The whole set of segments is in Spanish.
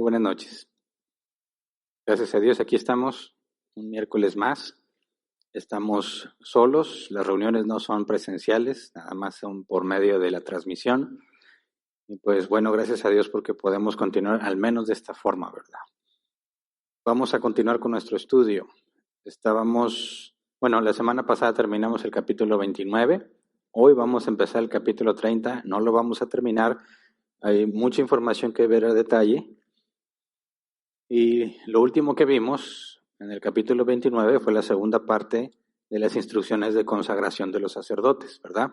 Muy buenas noches. Gracias a Dios, aquí estamos un miércoles más. Estamos solos, las reuniones no son presenciales, nada más son por medio de la transmisión. Y pues bueno, gracias a Dios porque podemos continuar al menos de esta forma, ¿verdad? Vamos a continuar con nuestro estudio. La semana pasada terminamos el capítulo 29. Hoy vamos a empezar el capítulo 30. No lo vamos a terminar. Hay mucha información que ver a detalle. Y lo último que vimos en el capítulo 29 fue la segunda parte de las instrucciones de consagración de los sacerdotes, ¿verdad?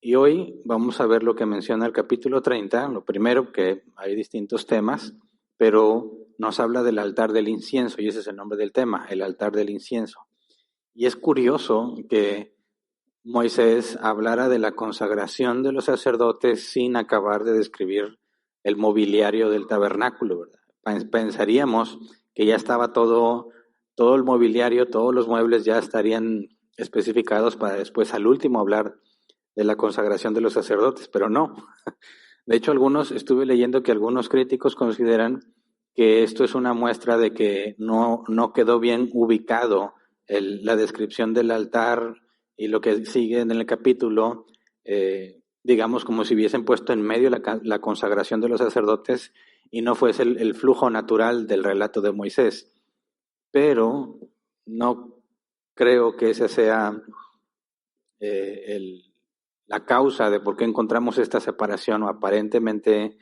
Y hoy vamos a ver lo que menciona el capítulo 30. Lo primero, que hay distintos temas, pero nos habla del altar del incienso, y ese es el nombre del tema, el altar del incienso. Y es curioso que Moisés hablara de la consagración de los sacerdotes sin acabar de describir el mobiliario del tabernáculo, ¿verdad? Pensaríamos que ya estaba todo el mobiliario, todos los muebles ya estarían especificados para después al último hablar de la consagración de los sacerdotes, pero no. De hecho, estuve leyendo que algunos críticos consideran que esto es una muestra de que no quedó bien ubicado la descripción del altar y lo que sigue en el capítulo, digamos como si hubiesen puesto en medio la consagración de los sacerdotes y no fuese el flujo natural del relato de Moisés. Pero no creo que esa sea la causa de por qué encontramos esta separación o aparentemente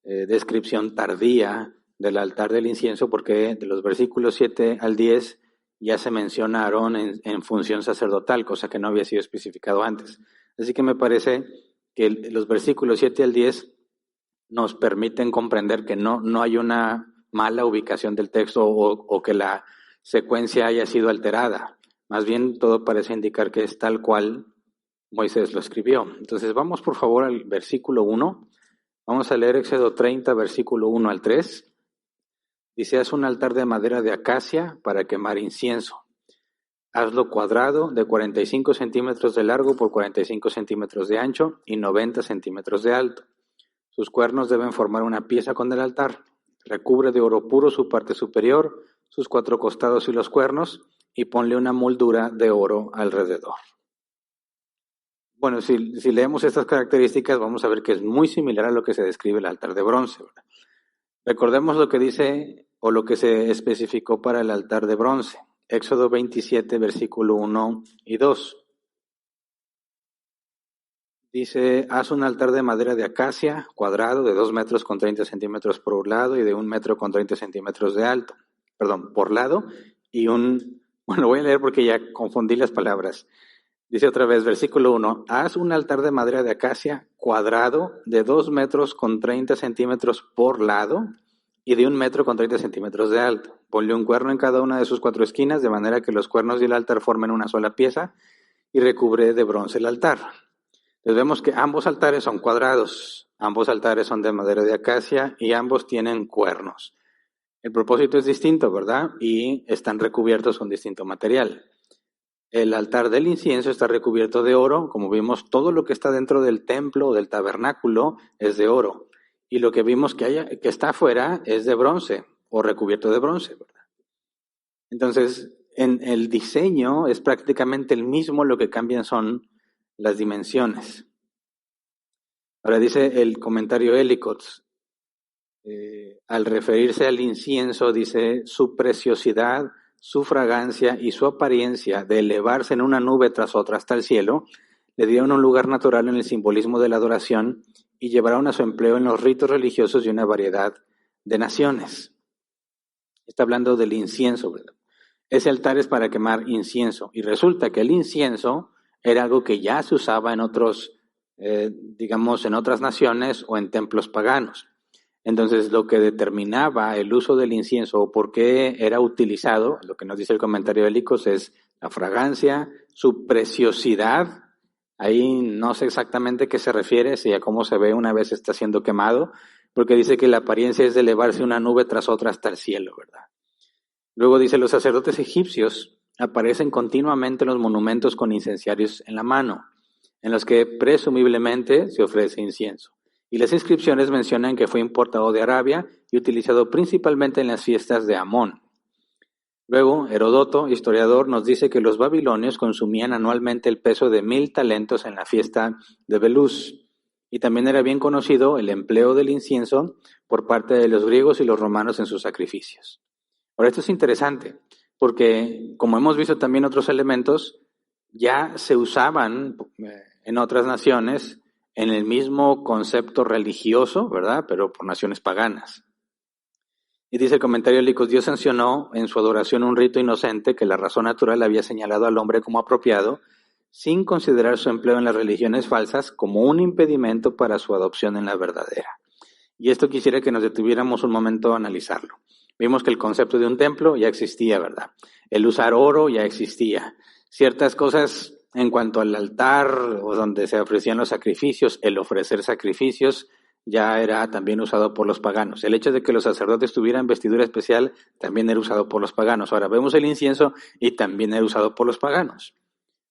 descripción tardía del altar del incienso, porque de los versículos 7 al 10 ya se mencionaron en función sacerdotal, cosa que no había sido especificado antes. Así que me parece que los versículos 7 al 10 nos permiten comprender que no hay una mala ubicación del texto o que la secuencia haya sido alterada. Más bien todo parece indicar que es tal cual Moisés lo escribió. Entonces vamos por favor al versículo 1. Vamos a leer Éxodo 30, versículo 1 al 3. Dice: haz un altar de madera de acacia para quemar incienso. Hazlo cuadrado, de 45 centímetros de largo por 45 centímetros de ancho y 90 centímetros de alto. Sus cuernos deben formar una pieza con el altar. Recubre de oro puro su parte superior, sus 4 costados y los cuernos, y ponle una moldura de oro alrededor. Bueno, si leemos estas características, vamos a ver que es muy similar a lo que se describe el altar de bronce, ¿verdad? Recordemos lo que dice o lo que se especificó para el altar de bronce. Éxodo 27, versículo 1 y 2. Dice: haz un altar de madera de acacia, cuadrado, de 2 metros con 30 centímetros por un lado y de 1 metro con 30 centímetros de alto. Por lado, voy a leer porque ya confundí las palabras. Dice otra vez, versículo 1, haz un altar de madera de acacia cuadrado de 2 metros con 30 centímetros por lado y de 1 metro con 30 centímetros de alto. Ponle un cuerno en cada una de sus 4 esquinas, de manera que los cuernos y el altar formen una sola pieza, y recubre de bronce el altar. Entonces vemos que ambos altares son cuadrados, ambos altares son de madera de acacia y ambos tienen cuernos. El propósito es distinto, ¿verdad? Y están recubiertos con distinto material. El altar del incienso está recubierto de oro. Como vimos, todo lo que está dentro del templo o del tabernáculo es de oro. Y lo que vimos que está afuera es de bronce o recubierto de bronce, ¿verdad? Entonces, en el diseño es prácticamente el mismo, lo que cambian son las dimensiones. Ahora dice el comentario Ellicott, al referirse al incienso, dice: su preciosidad, su fragancia y su apariencia de elevarse en una nube tras otra hasta el cielo, le dieron un lugar natural en el simbolismo de la adoración y llevaron a su empleo en los ritos religiosos de una variedad de naciones. Está hablando del incienso, ¿verdad? Ese altar es para quemar incienso, y resulta que el incienso era algo que ya se usaba en en otras naciones o en templos paganos. Entonces, lo que determinaba el uso del incienso o por qué era utilizado, lo que nos dice el comentario de Licos, es la fragancia, su preciosidad. Ahí no sé exactamente qué se refiere, si a cómo se ve una vez está siendo quemado, porque dice que la apariencia es de elevarse una nube tras otra hasta el cielo, ¿verdad? Luego dice: los sacerdotes egipcios aparecen continuamente en los monumentos con incenciarios en la mano, en los que presumiblemente se ofrece incienso. Y las inscripciones mencionan que fue importado de Arabia y utilizado principalmente en las fiestas de Amón. Luego, Heródoto, historiador, nos dice que los babilonios consumían anualmente el peso de 1000 talentos en la fiesta de Belus. Y también era bien conocido el empleo del incienso por parte de los griegos y los romanos en sus sacrificios. Ahora, esto es interesante, porque como hemos visto también otros elementos, ya se usaban en otras naciones en el mismo concepto religioso, ¿verdad? Pero por naciones paganas. Y dice el comentario Licos, Dios sancionó en su adoración un rito inocente que la razón natural había señalado al hombre como apropiado, sin considerar su empleo en las religiones falsas como un impedimento para su adopción en la verdadera. Y esto quisiera que nos detuviéramos un momento a analizarlo. Vimos que el concepto de un templo ya existía, ¿verdad? El usar oro ya existía. Ciertas cosas en cuanto al altar o donde se ofrecían los sacrificios, el ofrecer sacrificios ya era también usado por los paganos. El hecho de que los sacerdotes tuvieran vestidura especial también era usado por los paganos. Ahora vemos el incienso y también era usado por los paganos.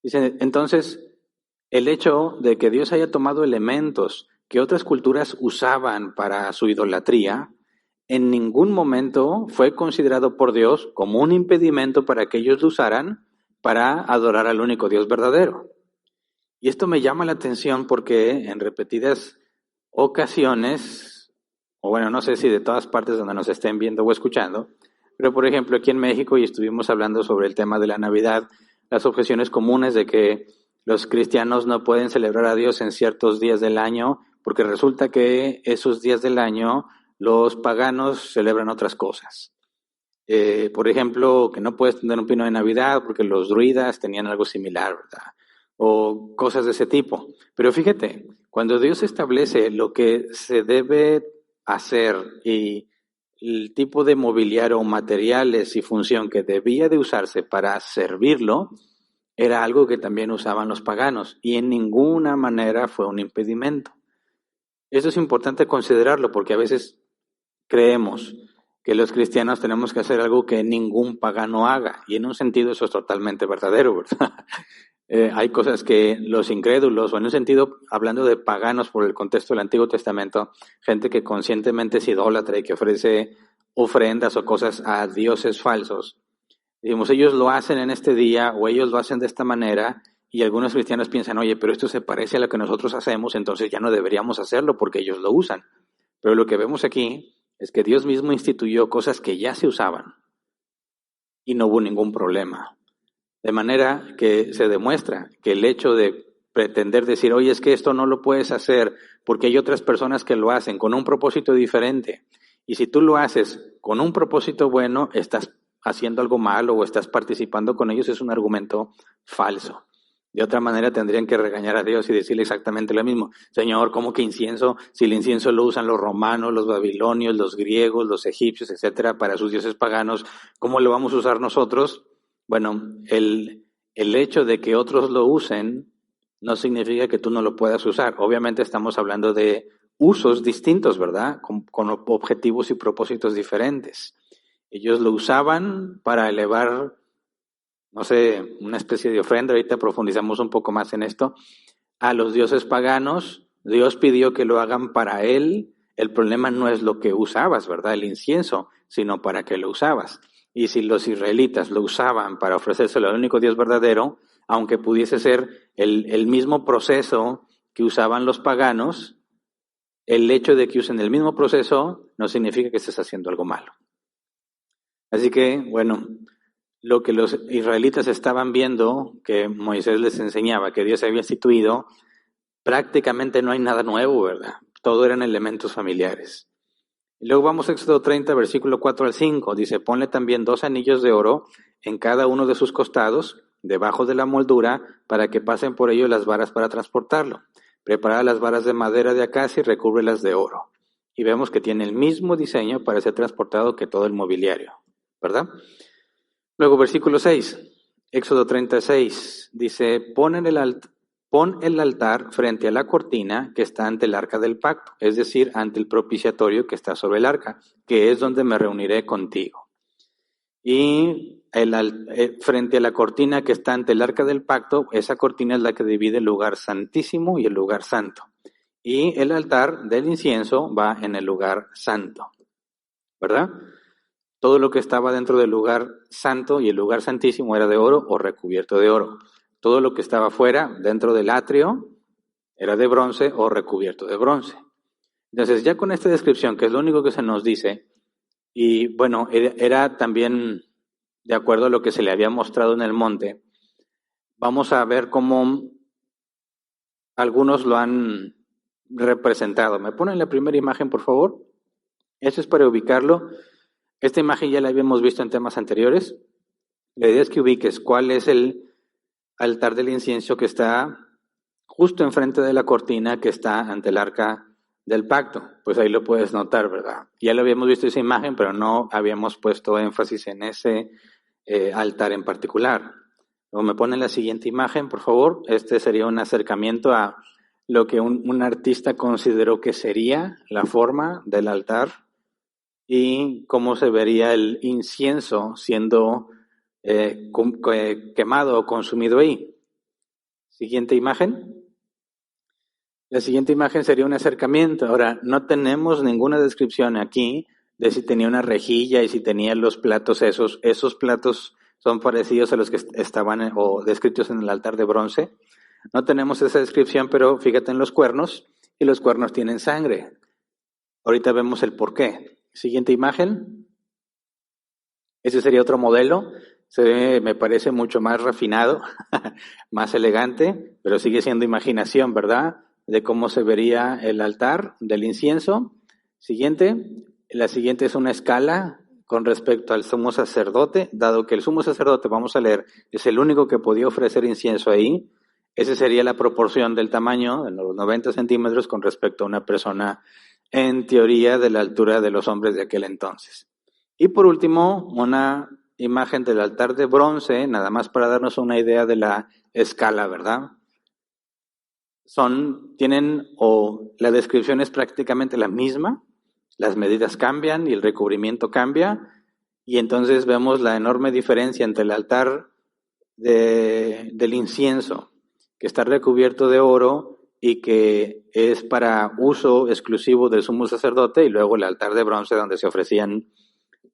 Dice, entonces, el hecho de que Dios haya tomado elementos que otras culturas usaban para su idolatría, en ningún momento fue considerado por Dios como un impedimento para que ellos lo usaran para adorar al único Dios verdadero. Y esto me llama la atención porque en repetidas ocasiones, o bueno, no sé si de todas partes donde nos estén viendo o escuchando, pero por ejemplo aquí en México, y estuvimos hablando sobre el tema de la Navidad, las objeciones comunes de que los cristianos no pueden celebrar a Dios en ciertos días del año, porque resulta que esos días del año los paganos celebran otras cosas. Por ejemplo, que no puedes tener un pino de Navidad porque los druidas tenían algo similar, ¿verdad? O cosas de ese tipo. Pero fíjate, cuando Dios establece lo que se debe hacer y el tipo de mobiliario o materiales y función que debía de usarse para servirlo, era algo que también usaban los paganos y en ninguna manera fue un impedimento. Eso es importante considerarlo porque a veces creemos que los cristianos tenemos que hacer algo que ningún pagano haga, y en un sentido eso es totalmente verdadero, ¿verdad? Hay cosas que los incrédulos, o en un sentido, hablando de paganos por el contexto del Antiguo Testamento, gente que conscientemente es idólatra y que ofrece ofrendas o cosas a dioses falsos, digamos, ellos lo hacen en este día o ellos lo hacen de esta manera, y algunos cristianos piensan, oye, pero esto se parece a lo que nosotros hacemos, entonces ya no deberíamos hacerlo porque ellos lo usan. Pero lo que vemos aquí es que Dios mismo instituyó cosas que ya se usaban y no hubo ningún problema. De manera que se demuestra que el hecho de pretender decir, oye, es que esto no lo puedes hacer porque hay otras personas que lo hacen con un propósito diferente, y si tú lo haces con un propósito bueno, estás haciendo algo malo o estás participando con ellos, es un argumento falso. De otra manera tendrían que regañar a Dios y decirle exactamente lo mismo. Señor, ¿cómo que incienso? Si el incienso lo usan los romanos, los babilonios, los griegos, los egipcios, etcétera, para sus dioses paganos, ¿cómo lo vamos a usar nosotros? Bueno, el hecho de que otros lo usen no significa que tú no lo puedas usar. Obviamente estamos hablando de usos distintos, ¿verdad? Con objetivos y propósitos diferentes. Ellos lo usaban para elevar, no sé, una especie de ofrenda. Ahorita profundizamos un poco más en esto. A los dioses paganos, Dios pidió que lo hagan para él. El problema no es lo que usabas, ¿verdad? El incienso, sino para qué lo usabas. Y si los israelitas lo usaban para ofrecérselo al único Dios verdadero, aunque pudiese ser el mismo proceso que usaban los paganos, el hecho de que usen el mismo proceso no significa que estés haciendo algo malo. Así que, bueno, lo que los israelitas estaban viendo, que Moisés les enseñaba, que Dios había instituido, prácticamente no hay nada nuevo, ¿verdad? Todo eran elementos familiares. Y luego vamos a Éxodo 30, versículo 4 al 5. Dice, ponle también 2 anillos de oro en cada uno de sus costados, debajo de la moldura, para que pasen por ellos las varas para transportarlo. Prepara las varas de madera de acacia y recúbrelas de oro. Y vemos que tiene el mismo diseño para ser transportado que todo el mobiliario, ¿verdad? Luego, versículo 6, Éxodo 36, dice, pon el altar frente a la cortina que está ante el arca del pacto, es decir, ante el propiciatorio que está sobre el arca, que es donde me reuniré contigo. Y frente a la cortina que está ante el arca del pacto, esa cortina es la que divide el lugar santísimo y el lugar santo. y el altar del incienso va en el lugar santo, ¿verdad? Todo lo que estaba dentro del lugar santo y el lugar santísimo era de oro o recubierto de oro. Todo lo que estaba fuera, dentro del atrio, era de bronce o recubierto de bronce. Entonces, ya con esta descripción, que es lo único que se nos dice, y bueno, era también de acuerdo a lo que se le había mostrado en el monte, vamos a ver cómo algunos lo han representado. ¿Me ponen la primera imagen, por favor? Eso es para ubicarlo. Esta imagen ya la habíamos visto en temas anteriores. La idea es que ubiques cuál es el altar del incienso que está justo enfrente de la cortina que está ante el arca del pacto. Pues ahí lo puedes notar, ¿verdad? Ya lo habíamos visto esa imagen, pero no habíamos puesto énfasis en ese altar en particular. Luego me ponen la siguiente imagen, por favor. Este sería un acercamiento a lo que un artista consideró que sería la forma del altar y cómo se vería el incienso siendo quemado o consumido ahí. Siguiente imagen. La siguiente imagen sería un acercamiento. Ahora, no tenemos ninguna descripción aquí de si tenía una rejilla y si tenía los platos esos. Esos platos son parecidos a los que estaban o descritos en el altar de bronce. No tenemos esa descripción, pero fíjate en los cuernos, y los cuernos tienen sangre. Ahorita vemos el por qué. Siguiente imagen. Ese sería otro modelo. Me parece mucho más refinado, más elegante, pero sigue siendo imaginación, ¿verdad? De cómo se vería el altar del incienso. Siguiente. La siguiente es una escala con respecto al sumo sacerdote, dado que el sumo sacerdote, vamos a leer, es el único que podía ofrecer incienso ahí. Esa sería la proporción del tamaño, de los 90 centímetros, con respecto a una persona, en teoría, de la altura de los hombres de aquel entonces. Y por último, una imagen del altar de bronce, nada más para darnos una idea de la escala, ¿verdad? La descripción es prácticamente la misma, las medidas cambian y el recubrimiento cambia, y entonces vemos la enorme diferencia entre el altar del incienso, que está recubierto de oro y que es para uso exclusivo del sumo sacerdote, y luego el altar de bronce donde se ofrecían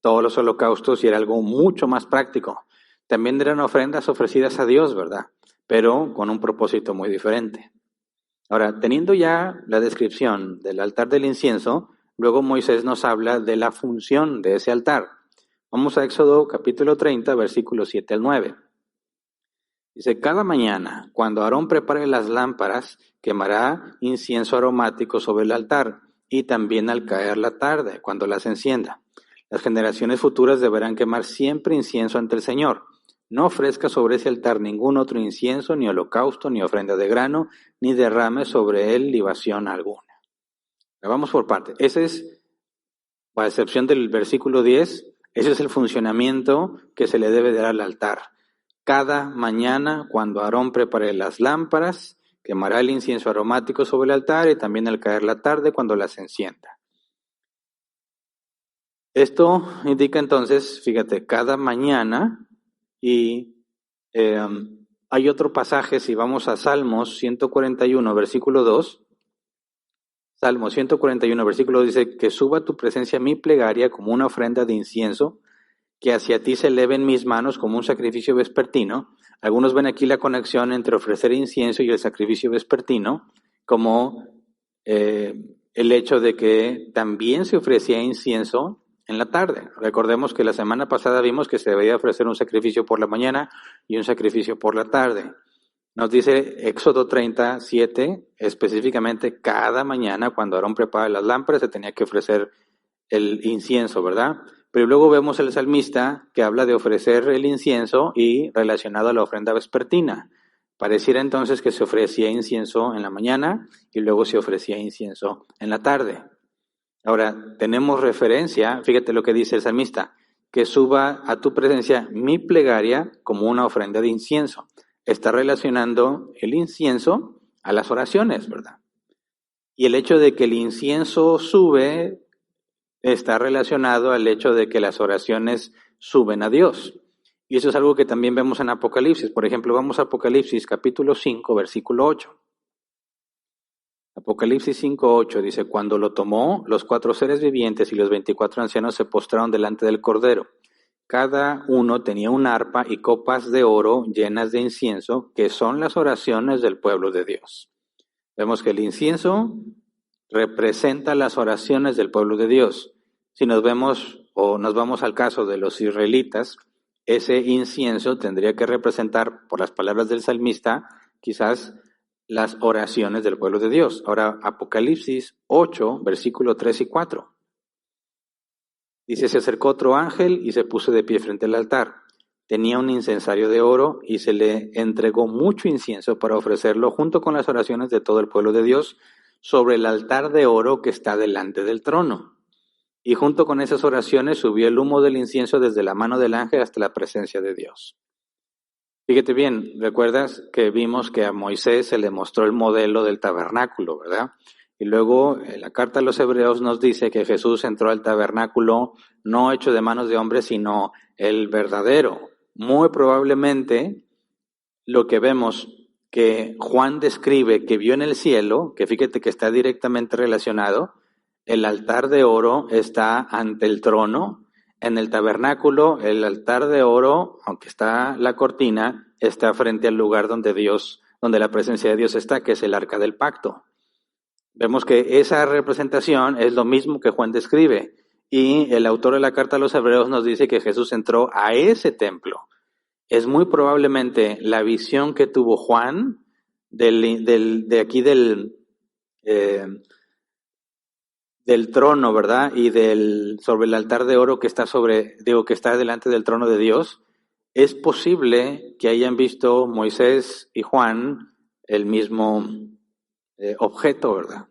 todos los holocaustos y era algo mucho más práctico. También eran ofrendas ofrecidas a Dios, ¿verdad? Pero con un propósito muy diferente. Ahora, teniendo ya la descripción del altar del incienso, luego Moisés nos habla de la función de ese altar. Vamos a Éxodo capítulo 30, versículos 7 al 9. Dice, cada mañana, cuando Aarón prepare las lámparas, quemará incienso aromático sobre el altar, y también al caer la tarde, cuando las encienda. Las generaciones futuras deberán quemar siempre incienso ante el Señor. No ofrezca sobre ese altar ningún otro incienso, ni holocausto, ni ofrenda de grano, ni derrame sobre él libación alguna. Vamos por parte. Ese es, a excepción del versículo 10, ese es el funcionamiento que se le debe dar al altar. Cada mañana, cuando Aarón prepare las lámparas, quemará el incienso aromático sobre el altar y también al caer la tarde cuando las encienda. Esto indica entonces, fíjate, cada mañana, y hay otro pasaje, si vamos a Salmos 141, versículo 2, Salmos 141, versículo 2 dice, que suba tu presencia mi plegaria como una ofrenda de incienso, que hacia ti se eleven mis manos como un sacrificio vespertino. Algunos ven aquí la conexión entre ofrecer incienso y el sacrificio vespertino, como el hecho de que también se ofrecía incienso en la tarde. Recordemos que la semana pasada vimos que se debía ofrecer un sacrificio por la mañana y un sacrificio por la tarde. Nos dice Éxodo 37, específicamente cada mañana cuando Aarón prepara las lámparas se tenía que ofrecer el incienso, ¿verdad? Pero luego vemos el salmista que habla de ofrecer el incienso y relacionado a la ofrenda vespertina. Pareciera entonces que se ofrecía incienso en la mañana y luego se ofrecía incienso en la tarde. Ahora, tenemos referencia, fíjate lo que dice el salmista, que suba a tu presencia mi plegaria como una ofrenda de incienso. Está relacionando el incienso a las oraciones, ¿verdad? Y el hecho de que el incienso sube está relacionado al hecho de que las oraciones suben a Dios. Y eso es algo que también vemos en Apocalipsis. Por ejemplo, vamos a Apocalipsis capítulo 5, versículo 8. Apocalipsis 5:8 dice, cuando lo tomó, los 4 seres vivientes y los 24 ancianos se postraron delante del Cordero. Cada uno tenía un arpa y copas de oro llenas de incienso, que son las oraciones del pueblo de Dios. Vemos que el incienso representa las oraciones del pueblo de Dios. Si nos vemos o nos vamos al caso de los israelitas, ese incienso tendría que representar, por las palabras del salmista, quizás las oraciones del pueblo de Dios. Ahora, Apocalipsis 8, versículo 3 y 4. Dice, se acercó otro ángel y se puso de pie frente al altar. Tenía un incensario de oro y se le entregó mucho incienso para ofrecerlo junto con las oraciones de todo el pueblo de Dios sobre el altar de oro que está delante del trono. Y junto con esas oraciones subió el humo del incienso desde la mano del ángel hasta la presencia de Dios. Fíjate bien, recuerdas que vimos que a Moisés se le mostró el modelo del tabernáculo, ¿verdad? Y luego en la carta a los Hebreos nos dice que Jesús entró al tabernáculo no hecho de manos de hombres, sino el verdadero. Muy probablemente lo que vemos que Juan describe que vio en el cielo, que fíjate que está directamente relacionado, el altar de oro está ante el trono. En el tabernáculo, el altar de oro, aunque está la cortina, está frente al lugar donde la presencia de Dios está, que es el arca del pacto. Vemos que esa representación es lo mismo que Juan describe. Y el autor de la carta a los Hebreos nos dice que Jesús entró a ese templo. Es muy probablemente la visión que tuvo Juan del trono, ¿verdad? Y sobre el altar de oro que está que está delante del trono de Dios. Es posible que hayan visto Moisés y Juan el mismo objeto, ¿verdad?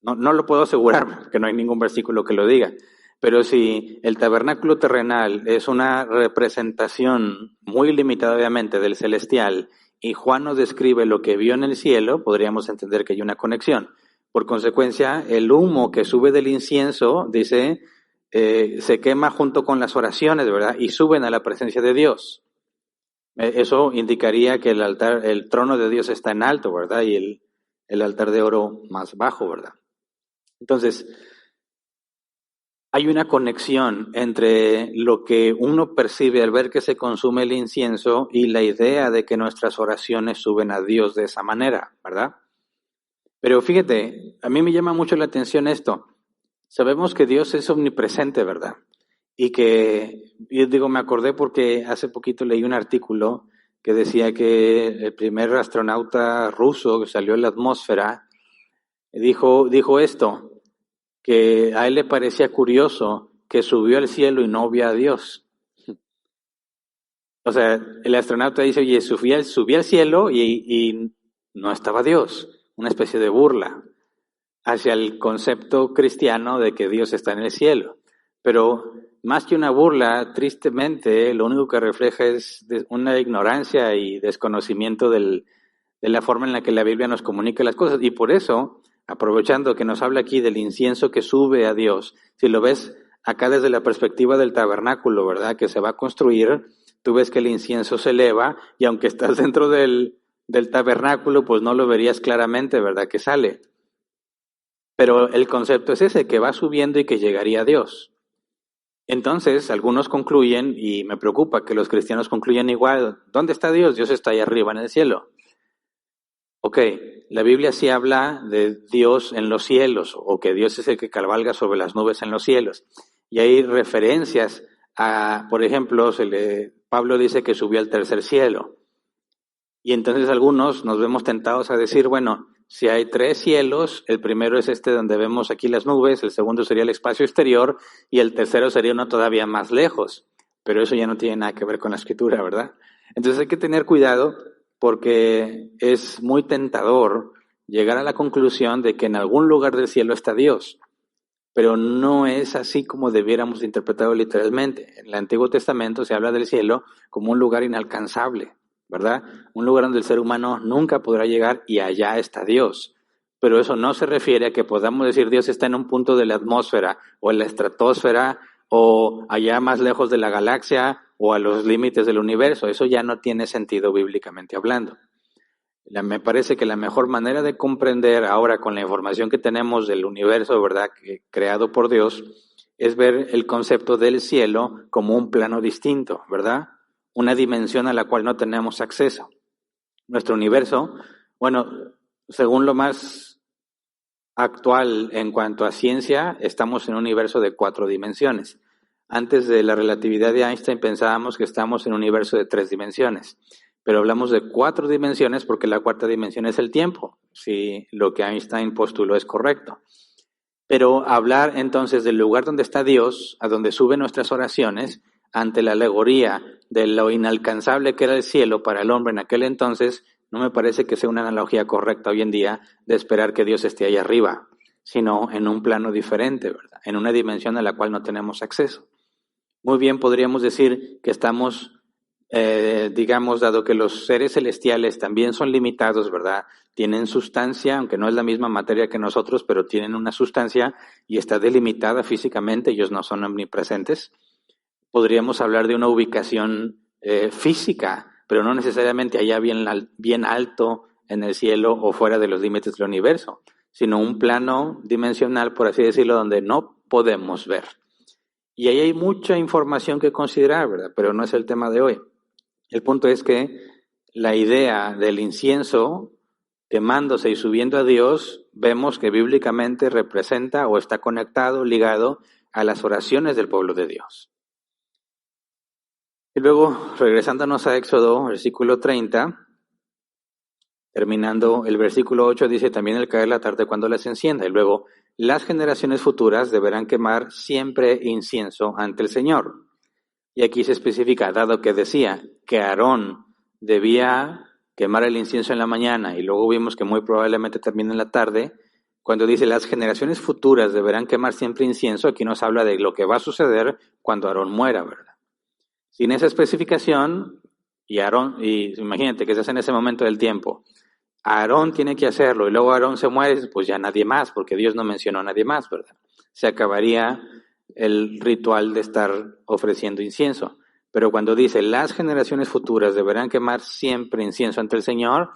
No lo puedo asegurar, porque no hay ningún versículo que lo diga. Pero si el tabernáculo terrenal es una representación muy limitada, obviamente, del celestial, y Juan nos describe lo que vio en el cielo, podríamos entender que hay una conexión. Por consecuencia, el humo que sube del incienso, dice, se quema junto con las oraciones, ¿verdad? Y suben a la presencia de Dios. Eso indicaría que el trono de Dios está en alto, ¿verdad? Y el altar de oro más bajo, ¿verdad? Entonces, hay una conexión entre lo que uno percibe al ver que se consume el incienso y la idea de que nuestras oraciones suben a Dios de esa manera, ¿verdad? Pero fíjate, a mí me llama mucho la atención esto. Sabemos que Dios es omnipresente, ¿verdad? Y yo me acordé porque hace poquito leí un artículo que decía que el primer astronauta ruso que salió en la atmósfera dijo esto, que a él le parecía curioso que subió al cielo y no vio a Dios. O sea, el astronauta dice, oye, subí al cielo y no estaba Dios. Una especie de burla hacia el concepto cristiano de que Dios está en el cielo. Pero más que una burla, tristemente, lo único que refleja es una ignorancia y desconocimiento de la forma en la que la Biblia nos comunica las cosas. Y por eso, aprovechando que nos habla aquí del incienso que sube a Dios, si lo ves acá desde la perspectiva del tabernáculo, ¿verdad?, que se va a construir, tú ves que el incienso se eleva y aunque estás dentro del tabernáculo, pues no lo verías claramente, ¿verdad?, que sale. Pero el concepto es ese, que va subiendo y que llegaría a Dios. Entonces, algunos concluyen, y me preocupa que los cristianos concluyan igual, ¿dónde está Dios? Dios está ahí arriba en el cielo. Ok, la Biblia sí habla de Dios en los cielos, o que Dios es el que cabalga sobre las nubes en los cielos. Y hay referencias a, por ejemplo, Pablo dice que subió al tercer cielo. Y entonces algunos nos vemos tentados a decir, bueno, si hay 3 cielos, el primero es este donde vemos aquí las nubes, el segundo sería el espacio exterior y el tercero sería uno todavía más lejos. Pero eso ya no tiene nada que ver con la escritura, ¿verdad? Entonces hay que tener cuidado porque es muy tentador llegar a la conclusión de que en algún lugar del cielo está Dios. Pero no es así como debiéramos interpretarlo literalmente. En el Antiguo Testamento se habla del cielo como un lugar inalcanzable, ¿verdad? Un lugar donde el ser humano nunca podrá llegar y allá está Dios. Pero eso no se refiere a que podamos decir Dios está en un punto de la atmósfera o en la estratosfera o allá más lejos de la galaxia o a los límites del universo. Eso ya no tiene sentido bíblicamente hablando. Me parece que la mejor manera de comprender ahora con la información que tenemos del universo, ¿verdad?, creado por Dios, es ver el concepto del cielo como un plano distinto, ¿verdad? Una dimensión a la cual no tenemos acceso. Nuestro universo, bueno, según lo más actual en cuanto a ciencia, estamos en un universo de 4 dimensiones. Antes de la relatividad de Einstein pensábamos que estamos en un universo de 3 dimensiones, pero hablamos de 4 dimensiones porque la 4ª dimensión es el tiempo, si lo que Einstein postuló es correcto. Pero hablar entonces del lugar donde está Dios, a donde suben nuestras oraciones, ante la alegoría de lo inalcanzable que era el cielo para el hombre en aquel entonces, no me parece que sea una analogía correcta hoy en día de esperar que Dios esté ahí arriba, sino en un plano diferente, ¿verdad? En una dimensión a la cual no tenemos acceso. Muy bien podríamos decir que estamos, digamos, dado que los seres celestiales también son limitados, ¿verdad? Tienen sustancia, aunque no es la misma materia que nosotros, pero tienen una sustancia y está delimitada físicamente, ellos no son omnipresentes. Podríamos hablar de una ubicación física, pero no necesariamente allá bien alto en el cielo o fuera de los límites del universo, sino un plano dimensional, por así decirlo, donde no podemos ver. Y ahí hay mucha información que considerar, ¿verdad? Pero no es el tema de hoy. El punto es que la idea del incienso quemándose y subiendo a Dios, vemos que bíblicamente representa o está conectado, ligado a las oraciones del pueblo de Dios. Y luego, regresándonos a Éxodo, versículo 30, terminando el versículo 8, dice también el caer la tarde cuando las encienda. Y luego, las generaciones futuras deberán quemar siempre incienso ante el Señor. Y aquí se especifica, dado que decía que Aarón debía quemar el incienso en la mañana y luego vimos que muy probablemente termina en la tarde, cuando dice las generaciones futuras deberán quemar siempre incienso, aquí nos habla de lo que va a suceder cuando Aarón muera, ¿verdad? Sin esa especificación, y imagínate que estás en ese momento del tiempo, Aarón tiene que hacerlo y luego Aarón se muere, pues ya nadie más, porque Dios no mencionó a nadie más, ¿verdad? Se acabaría el ritual de estar ofreciendo incienso. Pero cuando dice las generaciones futuras deberán quemar siempre incienso ante el Señor,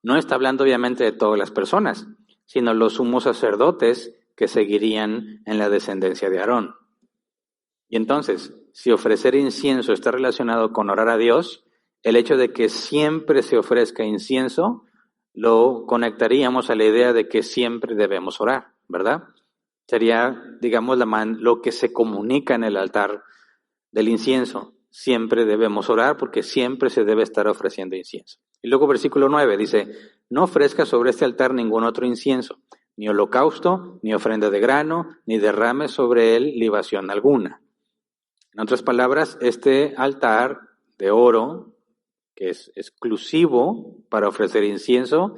no está hablando obviamente de todas las personas, sino los sumos sacerdotes que seguirían en la descendencia de Aarón. Y entonces, si ofrecer incienso está relacionado con orar a Dios, el hecho de que siempre se ofrezca incienso lo conectaríamos a la idea de que siempre debemos orar, ¿verdad? Sería, digamos, lo que se comunica en el altar del incienso. Siempre debemos orar porque siempre se debe estar ofreciendo incienso. Y luego versículo 9 dice, no ofrezca sobre este altar ningún otro incienso, ni holocausto, ni ofrenda de grano, ni derrame sobre él libación alguna. En otras palabras, este altar de oro, que es exclusivo para ofrecer incienso,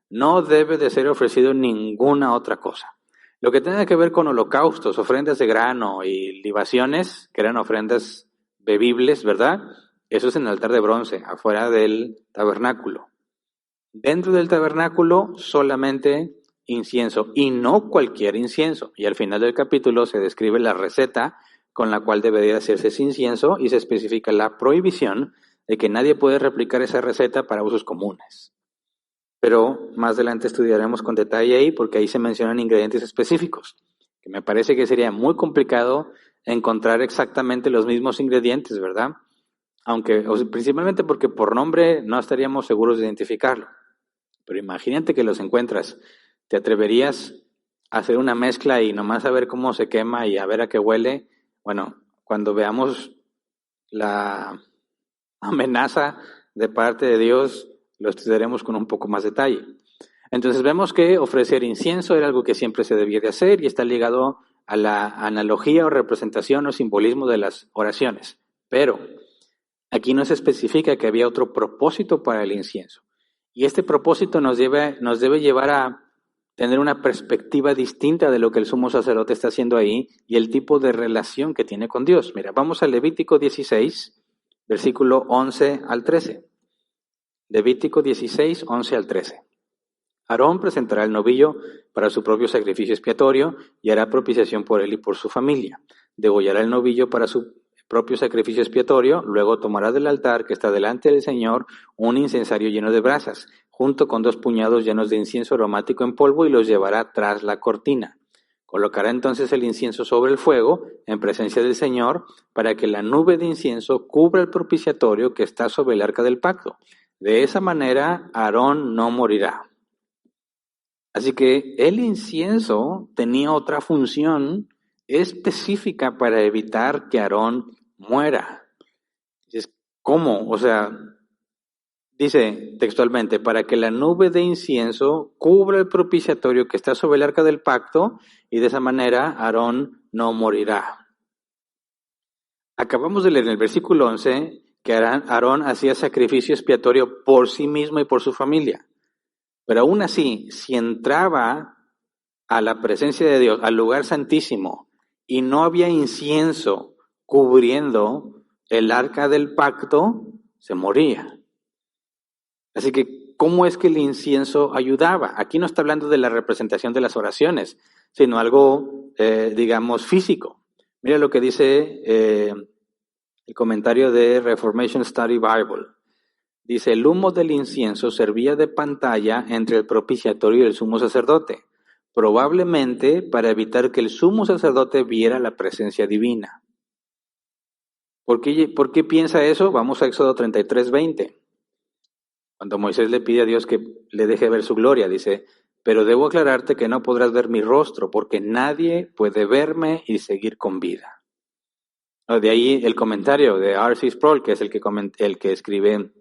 no debe de ser ofrecido ninguna otra cosa. Lo que tenga que ver con holocaustos, ofrendas de grano y libaciones, que eran ofrendas bebibles, ¿verdad? Eso es en el altar de bronce, afuera del tabernáculo. Dentro del tabernáculo solamente incienso, y no cualquier incienso. Y al final del capítulo se describe la receta con la cual debería hacerse ese incienso y se especifica la prohibición de que nadie puede replicar esa receta para usos comunes. Pero más adelante estudiaremos con detalle ahí porque ahí se mencionan ingredientes específicos, que me parece que sería muy complicado encontrar exactamente los mismos ingredientes, ¿verdad? Principalmente porque por nombre no estaríamos seguros de identificarlo. Pero imagínate que los encuentras. ¿Te atreverías a hacer una mezcla y nomás a ver cómo se quema y a ver a qué huele? Bueno, cuando veamos la amenaza de parte de Dios, lo estudiaremos con un poco más detalle. Entonces vemos que ofrecer incienso era algo que siempre se debía de hacer y está ligado a la analogía o representación o simbolismo de las oraciones. Pero aquí no se especifica que había otro propósito para el incienso. Y este propósito nos debe llevar a tener una perspectiva distinta de lo que el sumo sacerdote está haciendo ahí y el tipo de relación que tiene con Dios. Mira, vamos a Levítico 16, versículo 11 al 13. Levítico 16, 11 al 13. Aarón presentará el novillo para su propio sacrificio expiatorio y hará propiciación por él y por su familia. Degollará el novillo para su propio sacrificio expiatorio, luego tomará del altar que está delante del Señor un incensario lleno de brasas, junto con 2 puñados llenos de incienso aromático en polvo, y los llevará tras la cortina. Colocará entonces el incienso sobre el fuego, en presencia del Señor, para que la nube de incienso cubra el propiciatorio que está sobre el arca del pacto. De esa manera, Aarón no morirá. Así que el incienso tenía otra función específica para evitar que Aarón muera. ¿Cómo? O sea, dice textualmente, para que la nube de incienso cubra el propiciatorio que está sobre el arca del pacto, y de esa manera Aarón no morirá. Acabamos de leer en el versículo 11 que Aarón hacía sacrificio expiatorio por sí mismo y por su familia. Pero aún así, si entraba a la presencia de Dios, al lugar santísimo, y no había incienso cubriendo el arca del pacto, se moría. Así que, ¿cómo es que el incienso ayudaba? Aquí no está hablando de la representación de las oraciones, sino algo, digamos, físico. Mira lo que dice el comentario de Reformation Study Bible. Dice, el humo del incienso servía de pantalla entre el propiciatorio y el sumo sacerdote, probablemente para evitar que el sumo sacerdote viera la presencia divina. ¿Por qué piensa eso? Vamos a Éxodo 33:20. Cuando Moisés le pide a Dios que le deje ver su gloria, dice, pero debo aclararte que no podrás ver mi rostro, porque nadie puede verme y seguir con vida. De ahí el comentario de R.C. Sproul, que es el que escribe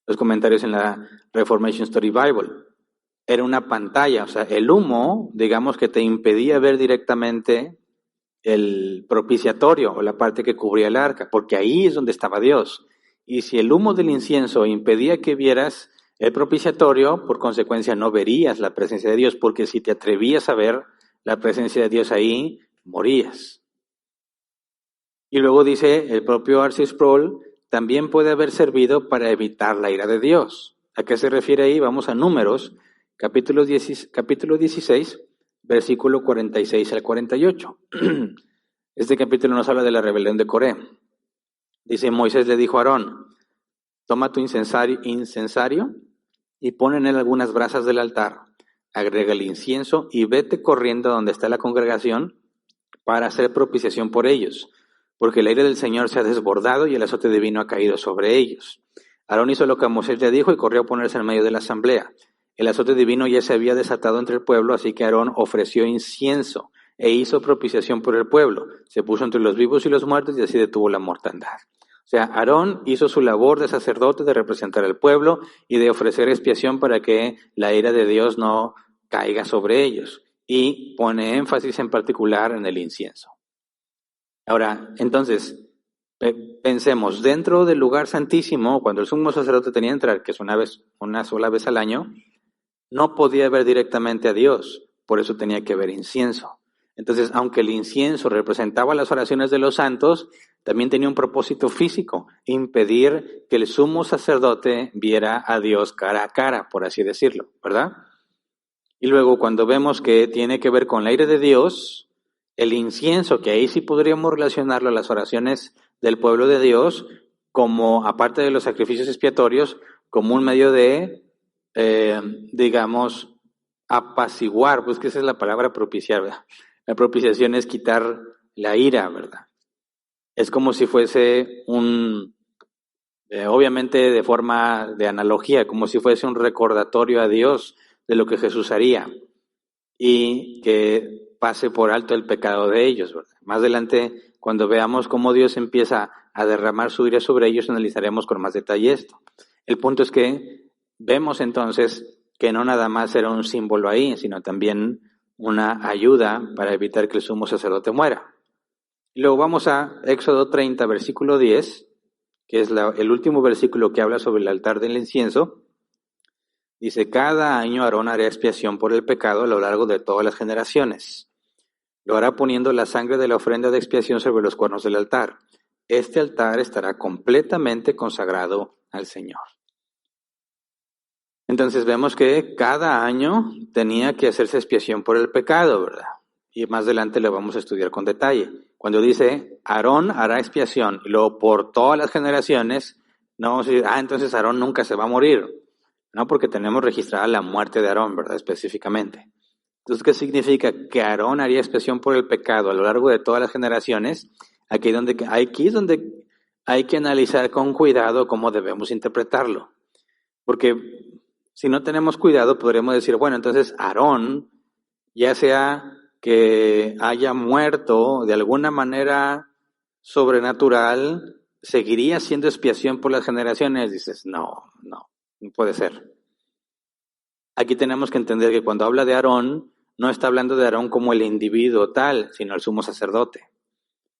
los comentarios en la Reformation Study Bible. Era una pantalla, o sea, el humo, digamos que te impedía ver directamente el propiciatorio o la parte que cubría el arca, porque ahí es donde estaba Dios. Y si el humo del incienso impedía que vieras el propiciatorio, por consecuencia no verías la presencia de Dios, porque si te atrevías a ver la presencia de Dios ahí, morías. Y luego dice el propio R.C. Sproul, también puede haber servido para evitar la ira de Dios. ¿A qué se refiere ahí? Vamos a Números, capítulo 16, versículo 46 al 48. Este capítulo nos habla de la rebelión de Coré. Dice, Moisés le dijo a Aarón, toma tu incensario y pon en él algunas brasas del altar, agrega el incienso y vete corriendo a donde está la congregación para hacer propiciación por ellos, porque el aire del Señor se ha desbordado y el azote divino ha caído sobre ellos. Aarón hizo lo que Moisés le dijo y corrió a ponerse en medio de la asamblea. El azote divino ya se había desatado entre el pueblo, así que Aarón ofreció incienso e hizo propiciación por el pueblo. Se puso entre los vivos y los muertos y así detuvo la mortandad. O sea, Aarón hizo su labor de sacerdote, de representar al pueblo y de ofrecer expiación para que la ira de Dios no caiga sobre ellos. Y pone énfasis en particular en el incienso. Ahora, entonces, pensemos, dentro del lugar santísimo, cuando el sumo sacerdote tenía que entrar, que es una sola vez al año, no podía ver directamente a Dios, por eso tenía que ver incienso. Entonces, aunque el incienso representaba las oraciones de los santos, también tenía un propósito físico, impedir que el sumo sacerdote viera a Dios cara a cara, por así decirlo, ¿verdad? Y luego, cuando vemos que tiene que ver con la ira de Dios, el incienso, que ahí sí podríamos relacionarlo a las oraciones del pueblo de Dios, como aparte de los sacrificios expiatorios, como un medio de, digamos, apaciguar, pues que esa es la palabra propiciar, ¿verdad? La propiciación es quitar la ira, ¿verdad? Es como si fuese obviamente de forma de analogía, como si fuese un recordatorio a Dios de lo que Jesús haría y que pase por alto el pecado de ellos, ¿verdad? Más adelante, cuando veamos cómo Dios empieza a derramar su ira sobre ellos, analizaremos con más detalle esto. El punto es que vemos entonces que no nada más era un símbolo ahí, sino también una ayuda para evitar que el sumo sacerdote muera. Y luego vamos a Éxodo 30, versículo 10, que es el último versículo que habla sobre el altar del incienso. Dice, cada año Aarón hará expiación por el pecado a lo largo de todas las generaciones. Lo hará poniendo la sangre de la ofrenda de expiación sobre los cuernos del altar. Este altar estará completamente consagrado al Señor. Entonces vemos que cada año tenía que hacerse expiación por el pecado, ¿verdad? Y más adelante lo vamos a estudiar con detalle. Cuando dice, Aarón hará expiación, y luego por todas las generaciones, no vamos a decir, entonces Aarón nunca se va a morir. ¿no? Porque tenemos registrada la muerte de Aarón, ¿verdad? Específicamente. Entonces, ¿qué significa? Que Aarón haría expiación por el pecado a lo largo de todas las generaciones. Aquí es donde hay que analizar con cuidado cómo debemos interpretarlo. Porque si no tenemos cuidado, podríamos decir, bueno, entonces Aarón, ya sea que haya muerto de alguna manera sobrenatural, ¿seguiría siendo expiación por las generaciones? Dices, no puede ser. Aquí tenemos que entender que cuando habla de Aarón, no está hablando de Aarón como el individuo tal, sino el sumo sacerdote.